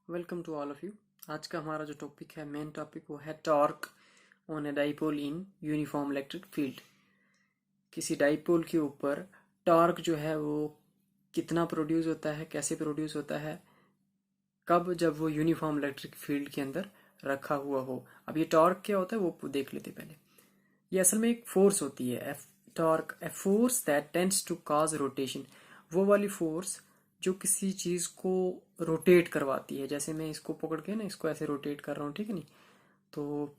Welcome to all of you. आज का हमारा जो टॉपिक है, मेन टॉपिक, वो है torque on a dipole in uniform electric field. किसी डाइपोल के ऊपर टॉर्क जो है वो कितना प्रोड्यूस होता है, कैसे प्रोड्यूस होता है, कब, जब वो यूनिफॉर्म इलेक्ट्रिक फील्ड के अंदर रखा हुआ हो। अब ये टॉर्क क्या होता है वो देख लेते पहले। ये असल में एक फोर्स होती है, torque, a force that tends to cause rotation. वो वाली फोर्स जो किसी चीज को रोटेट करवाती है। जैसे मैं इसको पकड़ के ना इसको ऐसे रोटेट कर रहा हूँ, ठीक है नहीं, तो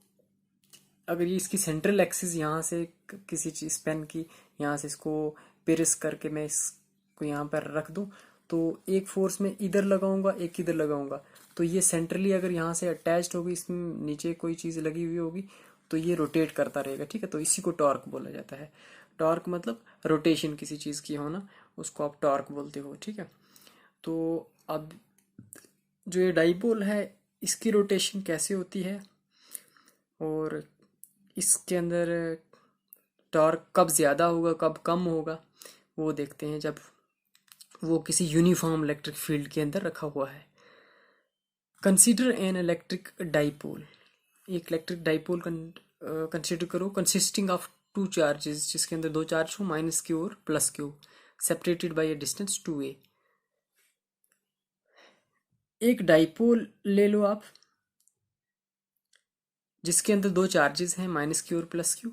अगर ये इसकी सेंट्रल एक्सिस यहाँ से किसी चीज पेन की यहाँ से इसको पिरस करके मैं इसको यहाँ पर रख दूँ, तो एक फोर्स में इधर लगाऊंगा, एक इधर लगाऊंगा, तो ये सेंट्रली अगर यहाँ से अटैच्ड होगी, इसमें नीचे कोई चीज लगी हुई होगी, तो ये रोटेट करता रहेगा। ठीक है, तो इसी को टॉर्क बोला जाता है। टॉर्क मतलब रोटेशन किसी चीज की होना, उसको आप टॉर्क बोलते हो। ठीक है, तो अब जो ये डाइपोल है इसकी रोटेशन कैसे होती है और इसके अंदर टॉर्क कब ज़्यादा होगा कब कम होगा, वो देखते हैं जब वो किसी यूनिफॉर्म इलेक्ट्रिक फील्ड के अंदर रखा हुआ है। Consider an electric dipole. एक इलेक्ट्रिक डाइपोल कंसिडर करो, कंसिस्टिंग ऑफ टू चार्जेस, जिसके अंदर दो चार्ज हो, माइनस क्यू और plus Q, separated by A distance 2a। एक डाइपोल ले लो आप, जिसके अंदर दो चार्जेस हैं, माइनस क्यू और प्लस क्यू,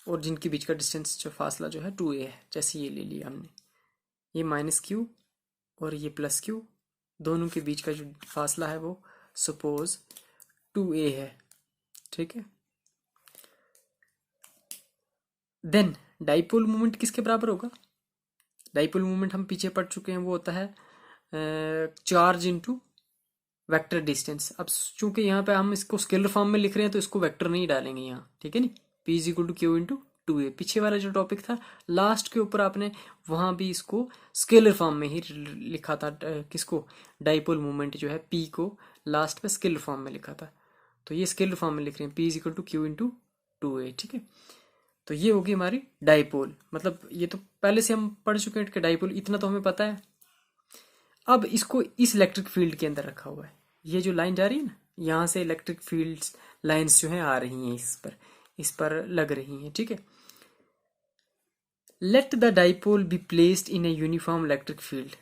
और जिनके बीच का डिस्टेंस जो फासला जो है 2a है। जैसे ये ले लिया हमने, ये माइनस क्यू और ये प्लस क्यू, दोनों के बीच का जो फासला है वो सपोज 2a है। ठीक है, देन डाइपोल मोमेंट किसके बराबर होगा? डाइपोल मोमेंट हम पीछे पढ़ चुके हैं, वो होता है चार्ज इनटू वेक्टर डिस्टेंस। अब चूंकि यहाँ पे हम इसको स्केलर फॉर्म में लिख रहे हैं तो इसको वेक्टर नहीं डालेंगे यहाँ, ठीक है नहीं। P is equal to Q into 2a। पीछे वाला जो टॉपिक था लास्ट के ऊपर, आपने वहां भी इसको स्केलर फॉर्म में ही लिखा था। किसको? डाइपोल मोमेंट जो है P को लास्ट पे स्केलर फॉर्म में लिखा था, तो ये स्केलर फॉर्म में लिख रहे हैं, P is equal to Q into 2a। ठीक है, तो ये होगी हमारी डाइपोल। मतलब ये तो पहले से हम पढ़ चुके हैं कि डाइपोल, इतना तो हमें पता है। अब इसको इस इलेक्ट्रिक फील्ड के अंदर रखा हुआ है। ये जो लाइन जा रही है ना, यहाँ से इलेक्ट्रिक फील्ड लाइंस जो है आ रही हैं, इस पर लग रही हैं। ठीक है, let the dipole be placed in a uniform electric field.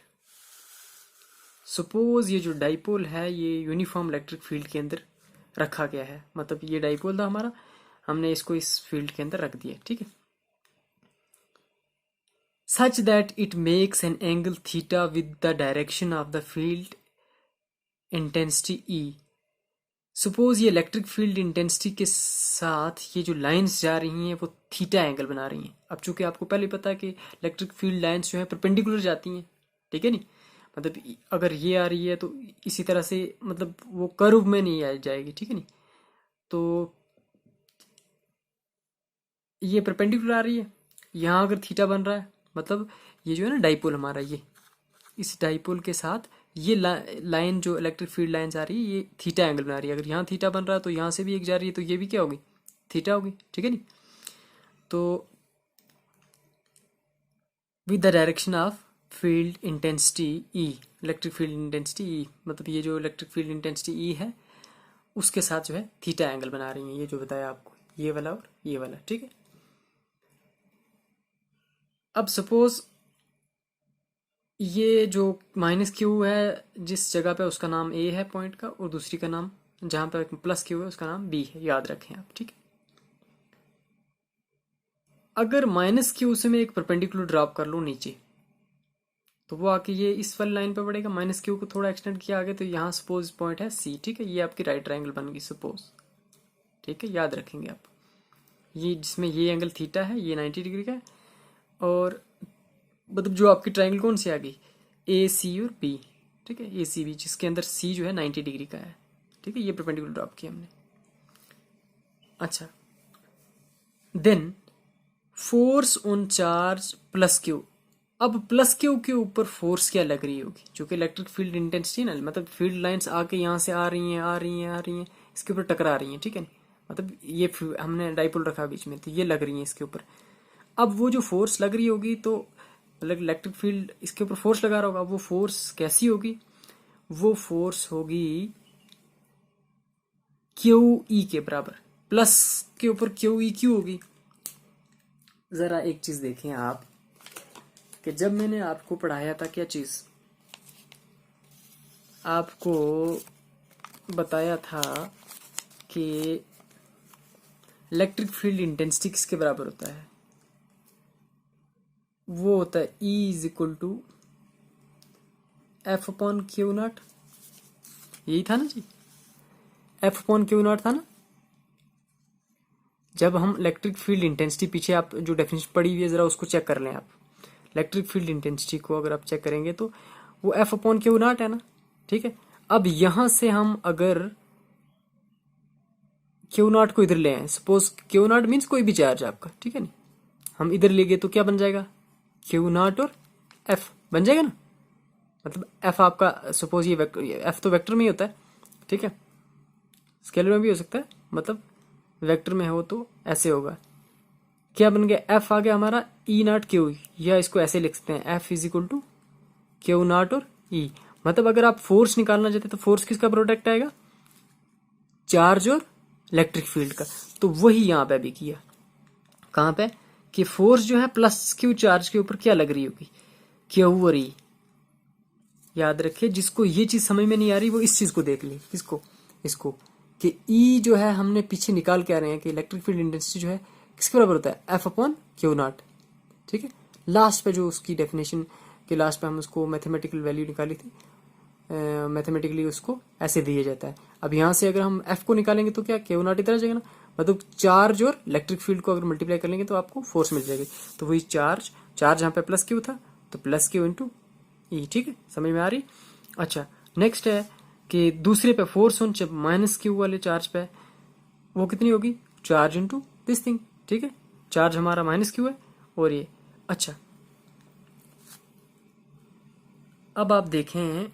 Suppose ये जो डाइपोल है ये यूनिफॉर्म इलेक्ट्रिक फील्ड के अंदर रखा गया है। मतलब ये डाइपोल था हमारा, हमने इसको इस फील्ड के अंदर रख दिया। ठीक है, such that it makes an angle theta with the direction of the field intensity E। Suppose ये इलेक्ट्रिक फील्ड इंटेंसिटी के साथ ये जो लाइंस जा रही हैं वो थीटा एंगल बना रही हैं। अब चूंकि आपको पहले पता है कि इलेक्ट्रिक फील्ड लाइंस जो है परपेंडिकुलर जाती हैं, ठीक है नहीं, मतलब अगर ये आ रही है तो इसी तरह से, मतलब वो कर्व में नहीं आ जाएगी। ठीक है नहीं, तो ये परपेंडिकुलर आ रही है, यहाँ अगर थीटा बन रहा है, मतलब ये जो है ना डाइपोल हमारा, ये इस डाइपोल के साथ ये लाइन जो इलेक्ट्रिक फील्ड लाइन आ रही है ये थीटा एंगल बना रही है। अगर यहाँ थीटा बन रहा है तो यहाँ से भी एक जा रही है, तो ये भी क्या होगी? थीटा होगी। ठीक है नहीं, तो with the direction of field intensity E, electric field intensity ई, मतलब ये जो इलेक्ट्रिक फील्ड इंटेंसिटी ई है उसके साथ जो है थीटा एंगल बना रही है, ये जो बताया आपको, ये वाला और ये वाला। ठीक है, अब सपोज ये जो माइनस क्यू है जिस जगह पे, उसका नाम ए है पॉइंट का, और दूसरी का नाम जहां पे प्लस क्यू है उसका नाम बी है, याद रखें आप। ठीक है, अगर माइनस क्यू से मैं एक परपेंडिकुलर ड्रॉप कर लूँ नीचे, तो वो आके ये इस वाली लाइन पे पड़ेगा। माइनस क्यू को थोड़ा एक्सटेंड किया आगे, तो यहाँ सपोज पॉइंट है सी। ठीक है, ये आपकी राइट ट्रायंगल बन गई सपोज। ठीक है, याद रखेंगे आप, ये जिसमें ये एंगल थीटा है, ये 90 डिग्री का है, और मतलब जो आपकी ट्रायंगल कौन सी आ गई? ए सी और बी। ठीक है, ए सी बी, जिसके अंदर सी जो है 90 डिग्री का है। ठीक है, ये परपेंडिकुलर ड्रॉप किया हमने। अच्छा, then force on charge plus Q. अब प्लस क्यू के ऊपर फोर्स क्या लग रही होगी? जो कि इलेक्ट्रिक फील्ड इंटेंसिटी ना, मतलब फील्ड लाइंस आके यहाँ से आ रही हैं, आ रही हैं, आ रही हैं, इसके ऊपर टकरा रही हैं। ठीक है, मतलब ये हमने डाइपोल रखा बीच में, तो ये लग रही है इसके ऊपर। अब वो जो फोर्स लग रही होगी, तो मतलब इलेक्ट्रिक फील्ड इसके ऊपर फोर्स लगा रहा होगा, वो फोर्स कैसी होगी? वो फोर्स होगी क्यू ई के बराबर। प्लस के ऊपर क्यू ई क्यू होगी। जरा एक चीज देखें आप कि जब मैंने आपको पढ़ाया था क्या चीज, आपको बताया था कि इलेक्ट्रिक फील्ड इंटेंसिटी किसके बराबर होता है, वो होता है E is equal to F upon Q naught. यही था ना जी, एफ अपॉन क्यू नॉट था ना। जब हम इलेक्ट्रिक फील्ड इंटेंसिटी, पीछे आप जो डेफिनेशन पढ़ी हुई है जरा उसको चेक कर लें आप। इलेक्ट्रिक फील्ड इंटेंसिटी को अगर आप चेक करेंगे तो वो एफ अपॉन क्यू नॉट है ना, ठीक है। अब यहां से हम अगर क्यू नॉट को इधर ले आए, सपोज क्यू नॉट मीन्स कोई भी चार्ज आपका, ठीक है नहीं, हम इधर ले गए तो क्या बन जाएगा, क्यू नॉट और एफ बन जाएगा ना। मतलब एफ आपका सपोज ये वेक्टर, एफ तो वेक्टर में ही होता है, ठीक है, स्केलर में भी हो सकता है, मतलब वेक्टर में हो तो ऐसे होगा। क्या बन गया, एफ आ गया हमारा ई नॉट क्यू, या इसको ऐसे लिख सकते हैं F is equal to Q naught और ई। मतलब अगर आप फोर्स निकालना चाहते तो फोर्स किसका प्रोडक्ट आएगा, चार्ज और इलेक्ट्रिक फील्ड का। तो वही यहां पे भी किया, कहां पे, कि फोर्स जो है प्लस क्यू चार्ज के ऊपर क्या लग रही होगी, क्यू और ई। याद रखिए, जिसको ये चीज समझ में नहीं आ रही वो इस चीज को देख ले, किसको, इसको, कि ई जो है हमने पीछे निकाल के आ रहे हैं कि इलेक्ट्रिक फील्ड इंटेंसिटी जो है किसके बराबर होता है, एफ अपॉन क्यू नॉट, ठीक है। लास्ट पे जो उसकी डेफिनेशन के लास्ट पे हम उसको मैथमेटिकल वैल्यू निकाली थी, मैथमेटिकली उसको ऐसे दिया जाता है। अब यहाँ से अगर हम एफ को निकालेंगे तो क्या, क्यू नॉट इधर आ जाएगा ना, मतलब चार्ज और इलेक्ट्रिक फील्ड को अगर मल्टीप्लाई कर लेंगे तो आपको फोर्स मिल जाएगी। तो वही चार्ज यहाँ पे प्लस क्यू था तो प्लस क्यू इंटू ई, ठीक है, समझ में आ रही। अच्छा, नेक्स्ट है कि दूसरे पे फोर्स ऑन माइनस क्यू वाले चार्ज पे वो कितनी होगी, चार्ज इंटू दिस थिंग, ठीक है। चार्ज हमारा माइनस क्यू है और ये, अच्छा अब आप देखें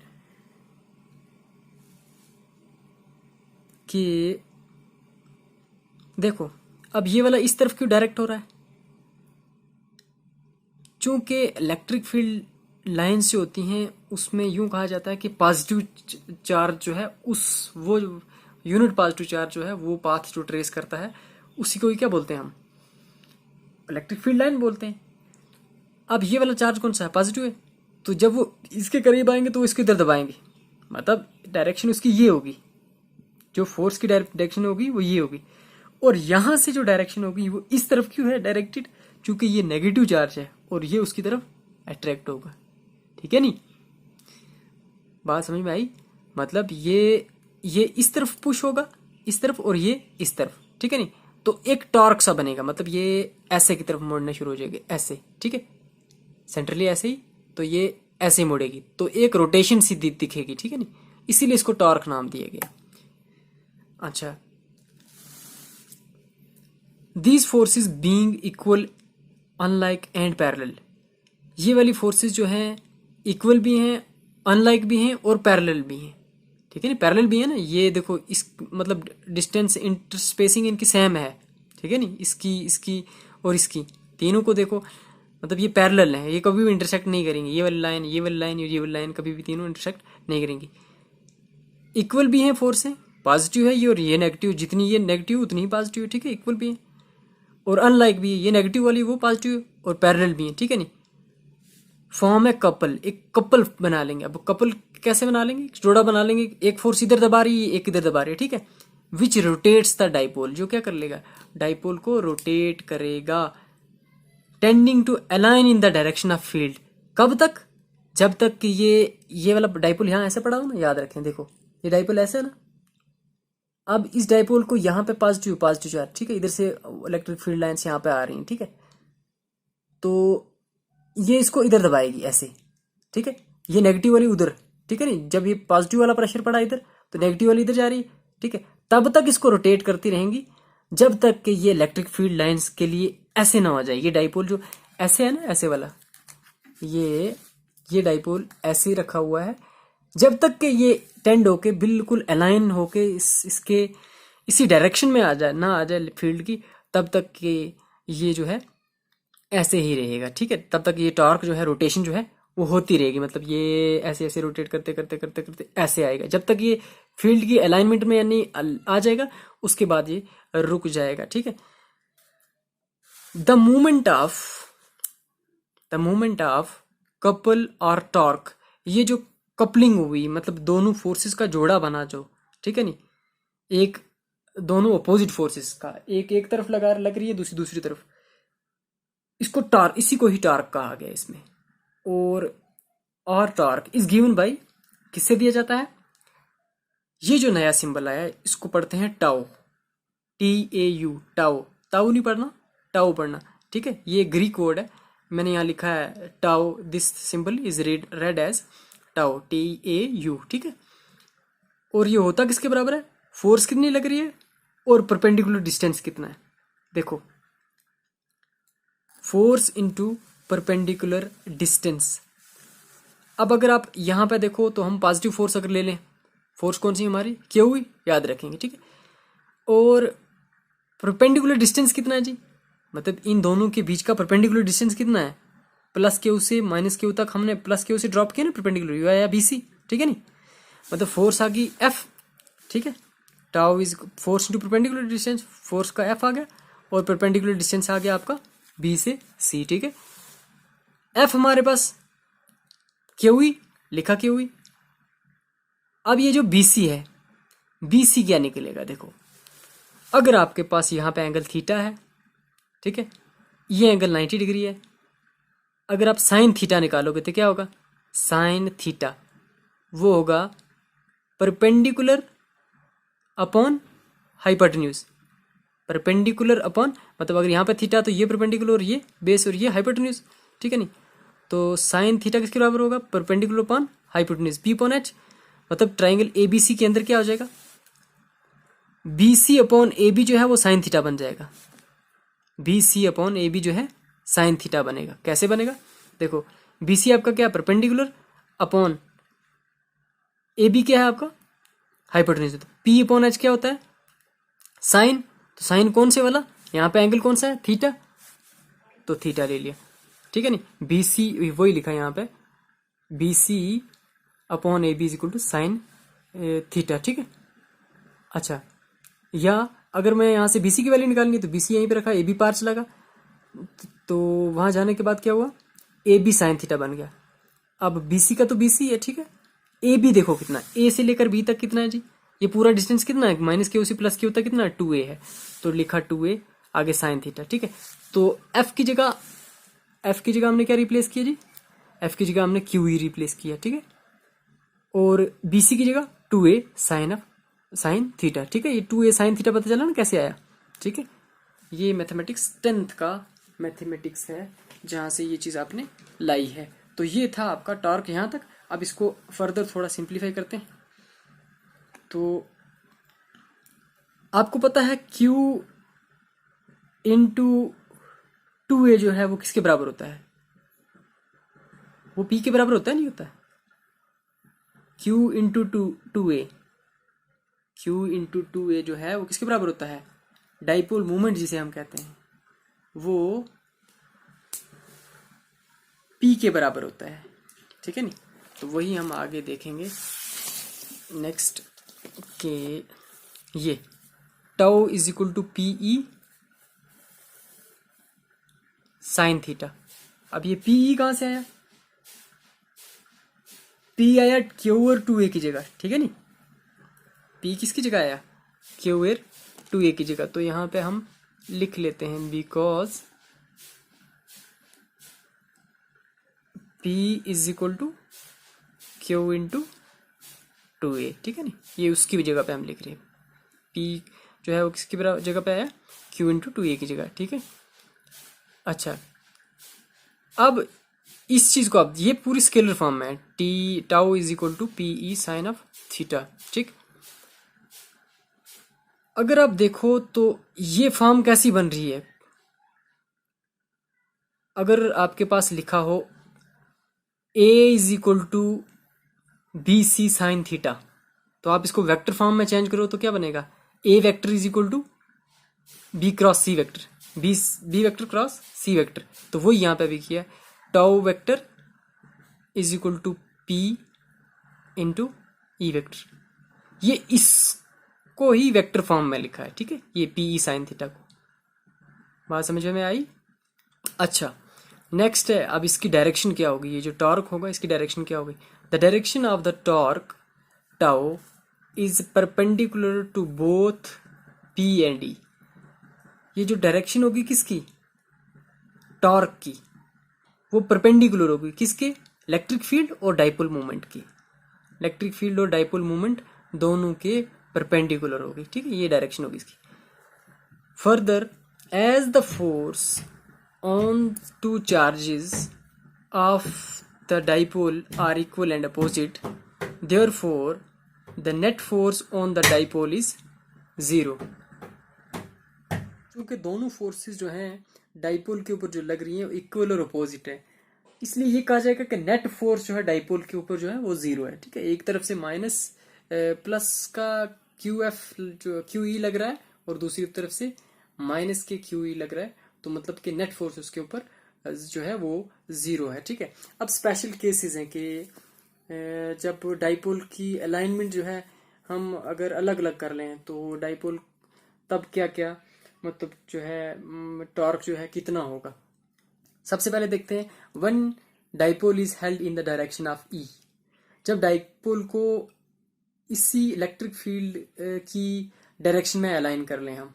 कि देखो अब ये वाला इस तरफ क्यों डायरेक्ट हो रहा है, चूंकि इलेक्ट्रिक फील्ड लाइन्स जो होती हैं उसमें यूं कहा जाता है कि पॉजिटिव चार्ज जो है उस वो यूनिट पॉजिटिव चार्ज जो है वो पाथ जो ट्रेस करता है उसी को ही क्या बोलते हैं हम, इलेक्ट्रिक फील्ड लाइन बोलते हैं। अब ये वाला चार्ज कौन सा है, पॉजिटिव है, तो जब वो इसके करीब आएंगे तो वो इसको इधर दबाएंगे, मतलब डायरेक्शन उसकी ये होगी, जो फोर्स की डायरेक्शन होगी वो ये होगी। और यहां से जो डायरेक्शन होगी वो इस तरफ क्यों है डायरेक्टेड, क्योंकि ये नेगेटिव चार्ज है और ये उसकी तरफ अट्रैक्ट होगा, ठीक है नहीं, बात समझ में आई। मतलब ये इस तरफ पुश होगा, इस तरफ, और ये इस तरफ, ठीक है नहीं, तो एक टॉर्क सा बनेगा, मतलब ये ऐसे की तरफ मुड़ना शुरू हो जाएगी ऐसे, ठीक है, सेंट्रली ऐसे ही, तो ये ऐसे मुड़ेगी तो एक रोटेशन सी दिखेगी, ठीक है नहीं, इसीलिए इसको टॉर्क नाम दिया गया। अच्छा, these forces being equal unlike and parallel, ये वाली फोर्सेस जो हैं इक्वल भी हैं, अनलाइक भी हैं और पैरेलल भी हैं, ठीक है ना, पैरेलल भी है ना, ये देखो इस मतलब डिस्टेंस इंटरस्पेसिंग इनकी सेम है, ठीक है नहीं, इसकी और इसकी तीनों को देखो, मतलब ये पैरेलल है, ये कभी भी इंटरसेक्ट नहीं करेंगे, ये वाली लाइन, ये वाली लाइन और ये वाली लाइन कभी भी तीनों इंटरसेक्ट नहीं करेंगी। इक्वल भी है फोर्स है, पॉजिटिव है ये और ये नेगेटिव, जितनी ये नेगेटिव उतनी ही पॉजिटिव है, ठीक है, इक्वल भी है। और अनलाइक भी है, ये नेगेटिव वाली वो पॉजिटिव और पैरेलल भी है, ठीक है नहीं। फॉर्म है कपल, एक कपल बना लेंगे। अब कपल कैसे बना लेंगे, जोड़ा बना लेंगे, एक फोर्स इधर दबा रही है एक इधर दबा रही है, ठीक है, विच रोटेट्स द डाइपोल, जो क्या कर लेगा, डाइपोल को रोटेट करेगा, tending to align in the direction of field. कब तक, जब तक कि ये वाला डाइपोल यहाँ ऐसे पड़ा हो ना, याद रखें, देखो ये डाइपोल ऐसे है ना, अब इस डाइपोल को यहाँ पे पॉजिटिव चार्ज, ठीक है, इधर से इलेक्ट्रिक फील्ड लाइन्स यहाँ पे आ रही हैं, ठीक है, तो ये इसको इधर दबाएगी ऐसे, ठीक है, ये नेगेटिव वाली उधर, ठीक है नहीं, जब ये पॉजिटिव वाला प्रेशर पड़ा इधर तो नेगेटिव वाली इधर जा रही है, ठीक है, तब तक इसको रोटेट करती रहेंगी जब तक कि ये इलेक्ट्रिक फील्ड लाइंस के लिए ऐसे ना हो जाए। ये डाइपोल जो ऐसे है ना, ऐसे वाला, ये डाइपोल ऐसे ही रखा हुआ है, जब तक कि ये टेंड होके बिल्कुल अलाइन होके इसके इसी डायरेक्शन में आ जाए, ना आ जाए फील्ड की, तब तक कि ये जो है ऐसे ही रहेगा, ठीक है, तब तक ये टॉर्क जो है, रोटेशन जो है वो होती रहेगी, मतलब ये ऐसे ऐसे रोटेट करते करते करते करते ऐसे आएगा, जब तक ये फील्ड की अलाइनमेंट में यानी आ जाएगा उसके बाद ये रुक जाएगा। ठीक है। द मूवमेंट ऑफ कपल और टॉर्क, ये जो कपलिंग हुई मतलब दोनों फोर्सेस का जोड़ा बना जो, ठीक है नी, एक दोनों अपोजिट फोर्सेस का, एक एक तरफ लग रही है, दूसरी दूसरी तरफ, इसको टार्क, इसी को ही टार्क कहा गया इसमें। और टार्क इज गिवन बाय, किससे दिया जाता है, ये जो नया सिंबल आया है इसको पढ़ते हैं टाउ, TAU, टाउ, टाउ नहीं पढ़ना, टाउ पढ़ना। ठीक है, ये ग्रीक वर्ड है, मैंने यहाँ लिखा है tau, this symbol is read as tau, TAU। ठीक है, और ये होता किसके बराबर है, फोर्स कितनी लग रही है और परपेंडिकुलर डिस्टेंस कितना है। देखो, फोर्स इंटू परपेंडिकुलर डिस्टेंस। अब अगर आप यहाँ पे देखो तो हम पॉजिटिव फोर्स अगर ले लें, फोर्स कौन सी हमारी, क्यू ही याद रखेंगे। ठीक है, और परपेंडिकुलर डिस्टेंस कितना है जी, मतलब इन दोनों के बीच का परपेंडिकुलर डिस्टेंस कितना है, प्लस क्यू से माइनस क्यू तक हमने प्लस क्यू से ड्रॉप किया ना परपेंडिकुलर, यू आया BC। ठीक है नी, मतलब फोर्स आ गई F। ठीक है, tau is force into perpendicular distance, force का F आ गया और परपेंडिकुलर डिस्टेंस आ गया आपका B से C। ठीक है, F हमारे पास क्यू ही लिखा, क्यू ही। अब ये जो BC है, BC क्या निकलेगा, देखो अगर आपके पास यहाँ पे एंगल थीटा है, ठीक है, ये एंगल 90 डिग्री है, अगर आप साइन थीटा निकालोगे तो क्या होगा, साइन थीटा वो होगा perpendicular upon hypotenuse, perpendicular upon, मतलब अगर यहाँ पे थीटा तो ये परपेंडिकुलर और ये बेस और ये हाइपोटेन्यूज। ठीक है नी, तो साइन थीटा किसके बराबर होगा, perpendicular upon hypotenuse, P upon H, मतलब ट्राइंगल ABC के अंदर क्या हो जाएगा, BC अपॉन AB जो है वो साइन थीटा बन जाएगा, BC अपॉन AB जो है साइन थीटा बनेगा। कैसे बनेगा, देखो BC आपका क्या, परपेंडिकुलर अपॉन AB क्या है आपका हाइपोटेन्यूज, तो P अपॉन H क्या होता है, साइन, तो साइन कौन से वाला, यहाँ पे एंगल कौन सा है, थीटा, तो थीटा ले लिया। ठीक है नी, BC वही लिखा है यहाँ पे, BC upon AB is equal to sine theta. ठीक है, अच्छा, या अगर मैं यहाँ से BC की वैल्यू निकालनी तो BC यहीं पे रखा, AB पार चला गया, तो वहां जाने के बाद क्या हुआ, AB साइन थीटा बन गया। अब BC का तो BC है, ठीक है, AB देखो कितना, A से लेकर B तक कितना है जी, ये पूरा डिस्टेंस कितना है, माइनस क्यू से प्लस क्यू तक कितना है, 2A है, तो लिखा 2A आगे साइन थीटा। ठीक है, तो F की जगह हमने क्या रिप्लेस किया जी, F की जगह हमने QE रिप्लेस किया। ठीक है, और BC की जगह 2A साइन थीटा। ठीक है, ये 2A साइन थीटा पता चला ना कैसे आया। ठीक है, ये मैथमेटिक्स 10th का मैथमेटिक्स है जहाँ से ये चीज़ आपने लाई है। तो ये था आपका टॉर्क यहाँ तक। अब इसको फर्दर थोड़ा सिंप्लीफाई करते हैं। तो आपको पता है Q इंटू 2A जो है वो किसके बराबर होता है, वो P के बराबर होता है, नहीं होता है, Q into 2A, Q into 2A जो है वो किसके बराबर होता है, डाइपोल मोमेंट जिसे हम कहते हैं वो P के बराबर होता है। ठीक है नी, तो वही हम आगे देखेंगे नेक्स्ट के, ये tau is equal to PE sine theta. अब ये PE कहाँ से आया, P आया Q और 2A की जगह। ठीक है नी, P किसकी जगह आया, Q और 2A की जगह। तो यहाँ पे हम लिख लेते हैं because P is equal to Q into 2A। ठीक है नी, ये उसकी भी जगह पे हम लिख रहे हैं, P जो है वो किसकी जगह पे आया, Q इंटू 2A की जगह। ठीक है, अच्छा, अब इस चीज को, अब ये पूरी स्केलर फॉर्म में है, tau is equal to PE sine of theta. ठीक, अगर आप देखो तो ये फॉर्म कैसी बन रही है, अगर आपके पास लिखा हो A is equal to BC sine theta, तो आप इसको वेक्टर फॉर्म में चेंज करो तो क्या बनेगा, A vector is equal to B cross C vector, B vector cross C vector. तो वो यहाँ पे भी किया, tau vector is equal to P into E vector. ये इसको ही वेक्टर फॉर्म में लिखा है, ठीक है, ये पी ई साइन थीटा को। बात समझ में आई? अच्छा, नेक्स्ट है, अब इसकी डायरेक्शन क्या होगी, ये जो टॉर्क होगा इसकी डायरेक्शन क्या होगी। The direction of the torque tau is perpendicular to both P and E. ये जो डायरेक्शन होगी किसकी, टॉर्क की, वो परपेंडिकुलर होगी किसके, इलेक्ट्रिक फील्ड और डाइपोल मोमेंट की। इलेक्ट्रिक फील्ड और डाइपोल मोमेंट दोनों के परपेंडिकुलर होगी, ठीक है, ये डायरेक्शन होगी इसकी। Further, as the force on two charges of the dipole are equal and opposite, therefore the net force on the dipole is zero। क्योंकि दोनों फोर्सेस जो हैं डाइपोल के ऊपर जो लग रही हैं इक्वल और अपोजिट है, इसलिए ये कहा जाएगा कि नेट फोर्स जो है डाइपोल के ऊपर जो है वो जीरो है, ठीक है। एक तरफ से माइनस प्लस का क्यू एफ जो क्यू ई लग रहा है और दूसरी तरफ से माइनस के क्यू ई लग रहा है, तो मतलब कि नेट फोर्स उसके ऊपर जो है वो जीरो है, ठीक है। अब स्पेशल केसेस हैं कि जब डाइपोल की अलाइनमेंट जो है हम अगर अलग अलग कर लें तो डाइपोल तब क्या क्या मतलब जो है टॉर्क जो है कितना होगा। सबसे पहले देखते हैं, one dipole is held in the direction of E. जब डाइपोल को इसी इलेक्ट्रिक फील्ड की डायरेक्शन में अलाइन कर लें, हम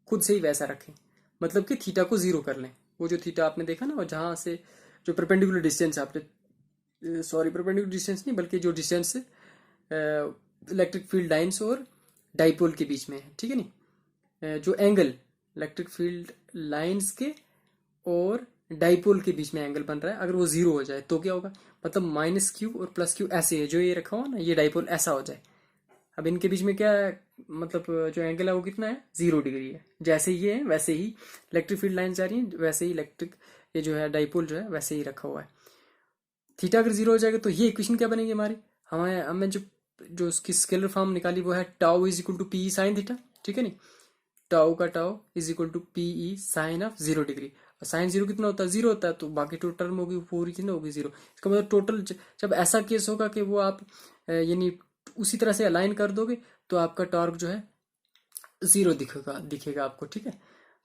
खुद से ही वैसा रखें, मतलब कि थीटा को जीरो कर लें। वो जो थीटा आपने देखा ना, और जहां से जो परपेंडिकुलर डिस्टेंस आपने सॉरी परपेंडिकुलर डिस्टेंस नहीं बल्कि जो डिस्टेंस इलेक्ट्रिक फील्ड लाइंस और डाइपोल के बीच में है, ठीक है नहीं, जो एंगल इलेक्ट्रिक फील्ड लाइंस के और डाइपोल के बीच में एंगल बन रहा है, अगर वो जीरो हो जाए तो क्या होगा, मतलब माइनस क्यू और प्लस क्यू ऐसे है, जो ये रखा हो ना ये डाइपोल ऐसा हो जाए। अब इनके बीच में क्या है, मतलब जो एंगल है वो कितना है, 0 डिग्री है। जैसे ये है वैसे ही इलेक्ट्रिक फील्ड लाइन जा रही है, वैसे ही इलेक्ट्रिक ये जो है डाइपोल जो है वैसे ही रखा हुआ है। थीटा अगर जीरो हो जाएगा तो ये इक्वेशन क्या बनेगी हमारी, हमें जो जो उसकी स्केलर फॉर्म निकाली वो है tau is equal to P sine theta, ठीक है नहीं, टाउ का tau is equal to P E sine of 0 degree. Sine zero कितना होता है, जीरो होता है, तो बाकी टोटल टर्म होगी पूरी कितना होगी, जीरो। इसका मतलब टोटल जब ऐसा केस होगा कि वो आप यानी उसी तरह से अलाइन कर दोगे तो आपका टॉर्क जो है जीरो दिखेगा दिखेगा आपको, ठीक है।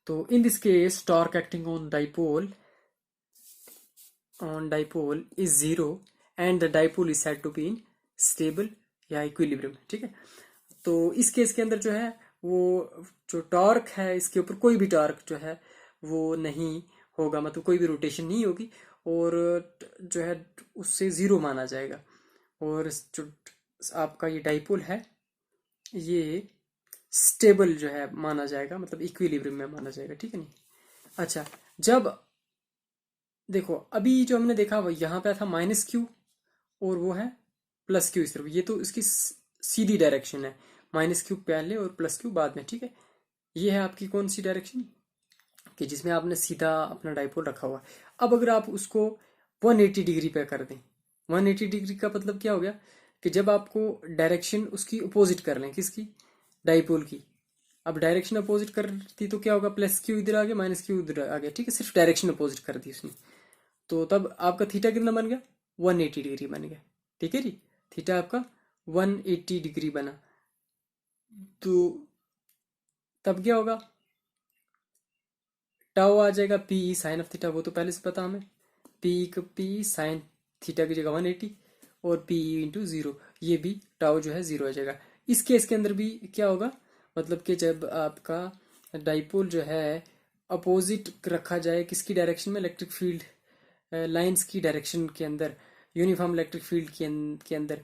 तो in this case torque acting on dipole is zero and the dipole is said to be in stable या इक्विलिब्रियम, ठीक है। तो इस केस के अंदर जो है वो जो टॉर्क है इसके ऊपर कोई भी टॉर्क जो है वो नहीं होगा, मतलब कोई भी रोटेशन नहीं होगी, और जो है उससे जीरो माना जाएगा। और जो आपका ये डाइपोल है ये स्टेबल जो है माना जाएगा, मतलब इक्विलिब्रियम में माना जाएगा, ठीक है नहीं। अच्छा, जब देखो अभी जो हमने देखा वो यहाँ पे था माइनस क्यू और वो है प्लस क्यू इस तरफ, ये तो इसकी सीधी डायरेक्शन है, माइनस क्यू पहले और प्लस क्यू बाद में, ठीक है। ये है आपकी कौन सी डायरेक्शन कि जिसमें आपने सीधा अपना डाइपोल रखा हुआ है। अब अगर आप उसको 180 डिग्री पे कर दें, 180 डिग्री का मतलब क्या हो गया कि जब आपको डायरेक्शन उसकी अपोजिट कर लें, किसकी, डाइपोल की। अब डायरेक्शन अपोजिट कर दी तो क्या होगा, प्लस क्यू इधर आ गया माइनस क्यू इधर आ गया, ठीक है, सिर्फ डायरेक्शन अपोजिट कर दी उसने। तो तब आपका थीटा कितना बन गया, 180 डिग्री बन गया, ठीक है जी। थीटा आपका 180 डिग्री बना, तो तब क्या होगा, टाउ आ जाएगा P E sine of theta, वो तो पहले से पता हमें, पी साइन थीटा की जगह 180 और पी ई इंटू जीरो, ये भी टाउ जो है जीरो आ जाएगा। इस केस के अंदर भी क्या होगा, मतलब कि जब आपका डाइपोल जो है अपोजिट रखा जाए किसकी डायरेक्शन में, इलेक्ट्रिक फील्ड लाइंस की डायरेक्शन के अंदर, यूनिफॉर्म इलेक्ट्रिक फील्ड के अंदर,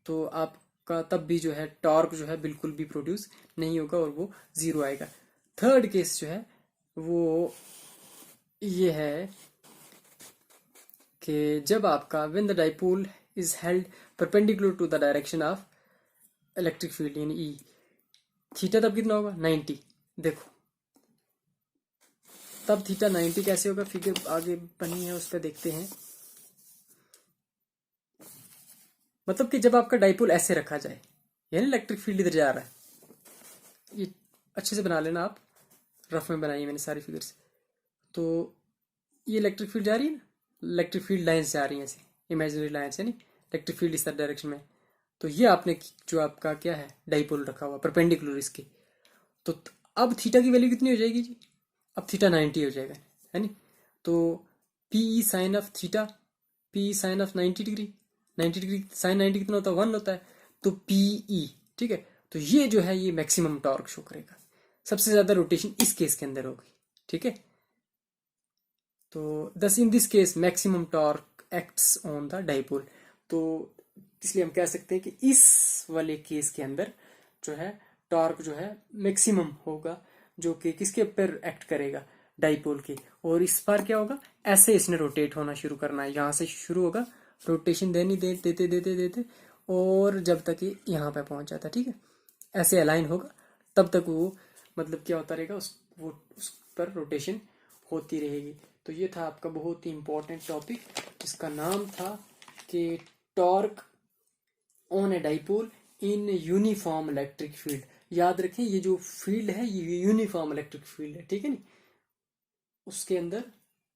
तो आपका तब भी जो है टॉर्क जो है बिल्कुल भी प्रोड्यूस नहीं होगा और वो जीरो आएगा। थर्ड केस जो है वो ये है कि जब आपका when the dipole is held perpendicular to the direction of electric field यानी ई, थीटा तब कितना होगा, 90। देखो तब थीटा 90 कैसे होगा, फिगर आगे बनी है उस पर देखते हैं। मतलब कि जब आपका डाइपोल ऐसे रखा जाए, यानी इलेक्ट्रिक फील्ड इधर जा रहा है, ये अच्छे से बना लेना आप, रफ में बनाई है मैंने सारी फिगर्स। तो ये इलेक्ट्रिक फील्ड जा रही है ना, इलेक्ट्रिक फील्ड लाइंस जा रही हैं ऐसे, इमेजिनरी लाइन्स है नहीं, इलेक्ट्रिक फील्ड इस डायरेक्शन में। तो ये आपने जो आपका क्या है डाइपोल रखा हुआ परपेंडिकुलर इसके, तो अब थीटा की वैल्यू कितनी हो जाएगी जी, अब थीटा 90 हो जाएगा है नहीं। तो P sine of theta, P sine of 90 degree, 90 degree sine 90 कितना होता है 1 होता है, तो पी ठीक है। तो ये जो है ये मैक्सिमम टॉर्क शो करेगा, सबसे ज्यादा रोटेशन इस केस के अंदर होगी, ठीक है। तो दस इन this case maximum torque acts on the dipole. तो इसलिए हम कह सकते हैं कि इस वाले केस के अंदर जो है टॉर्क जो है मैक्सिमम होगा, जो कि किसके ऊपर एक्ट करेगा, डाइपोल के। और इस बार क्या होगा, ऐसे इसने रोटेट होना शुरू करना है, यहाँ से शुरू होगा रोटेशन देनी देते देते देते और जब तक ये यहाँ पे पहुंच जाता है, ठीक है। ऐसे अलाइन होगा तब तक वो मतलब क्या होता रहेगा, उस पर रोटेशन होती रहेगी। तो ये था आपका बहुत ही इंपॉर्टेंट टॉपिक, जिसका नाम था कि torque on a dipole in uniform electric field. याद रखें ये जो फील्ड है ये यूनिफॉर्म इलेक्ट्रिक फील्ड है, ठीक है नहीं। उसके अंदर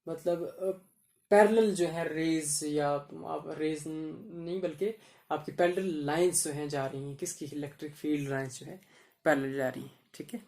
मतलब पैरेलल जो है रेज, या आप रेज नहीं बल्कि आपकी पैरेलल लाइंस जो हैं जा रही हैं, किसकी इलेक्ट्रिक फील्ड लाइंस जो है पैरेलल जा रही हैं, ठीक है।